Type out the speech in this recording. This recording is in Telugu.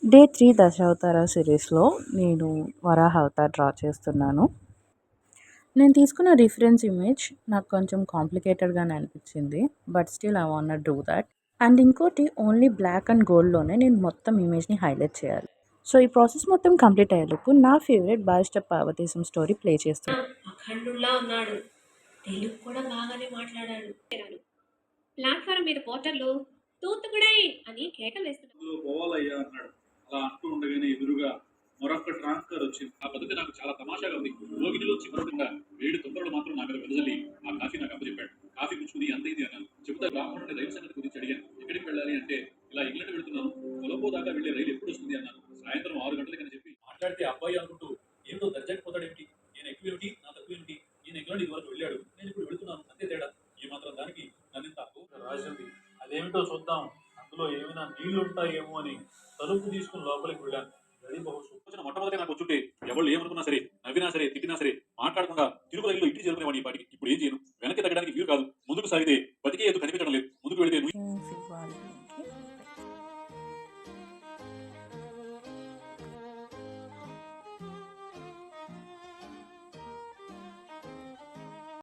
డే 3 దశావతార సిరీస్‌లో నేను వరాహ అవతార్ డ్రా చేస్తున్నాను. నేను తీసుకున్న రిఫరెన్స్ ఇమేజ్ నాకు కొంచెం కాంప్లికేటెడ్‌గానే అనిపించింది. But still I want do that. And ఇంకోటి ఓన్లీ బ్లాక్ అండ్ గోల్డ్‌లోనే నేను మొత్తం ఇమేజ్‌ని హైలైట్ చేయాలి. సో, ఈ ప్రాసెస్ మొత్తం కంప్లీట్ అయ్యేలోపు నా favourite 'barrister Parvateesam' story play చేస్తున్నా. అఖండుల్లా ఉన్నాడు. తెలుగు కూడా బాగానే మాట్లాడాడు. ప్లాట్ఫారం మీద పోర్టర్లు తూత్తుకుడై అని కేకలు వేస్తున్నారు. అందులో పోవాలయ్యా అన్నాడు. అలా అంటూ ఉండగానే ఎదురుగా మరొక ట్రాన్స్ఫర్ వచ్చింది. ఆ పద్ధతి నాకు చాలా తమాషాగా ఉంది. రోగిణిలోంచి మరొకగా వేడి తుంపరలు మాత్రం నా మీద వెదజల్లి ఆ కాఫీ నాకు అప్పచెప్పాడు. కాఫీ పుచ్చుకుని ఎంత ఇది అన్నాను. చెబుతా బ్రాహ్మణుడి రైలు సంగతి గురించి అడిగాను. ఎక్కడికి వెళ్ళాలి అంటే ఇలా ఇంగ్లాండ్ వెళ్తున్నాను. కొలంబో దాకా వెళ్లే రైలు ఎప్పుడు వస్తుంది అన్నాను. సాయంత్రం 6 గంటలకని చెప్పి మాట్లాడితే అబ్బాయి అనుకుంటూ ఏమిటో దర్జాకి పోతాడేమిటి, నేను ఎక్కువ ఏమిటి, నా తక్కువ ఏమిటి, ఈయన ఇంగ్లాండ్ ఇదివరకు వెళ్ళాడు, నేను ఇప్పుడు వెళుతున్నాను, అంతే తేడా. ఈ మాత్రం దానికి నన్ను ఇంత రాసింది అదేమిటో చూద్దాం, అందులో ఏమైనా నీళ్లు ఉంటాయేమో అని తలుపు తీసుకుని లోపలికి వెళ్ళాను. గది బహుశా మొట్టమొదటి నాకు వచ్చుంటే ఎవరు ఏమనుకున్నా సరే, నవ్వినా సరే, తిట్టినా సరే, మాట్లాడకుండా తిరుగు రైల్లో ఇంటికి చేరుకునేవాడిని. ఈ పాటికి ఇప్పుడు ఏం చేయను, వెనక్కి తగ్గడానికి వీలు కాదు, ముందుకు సాగితే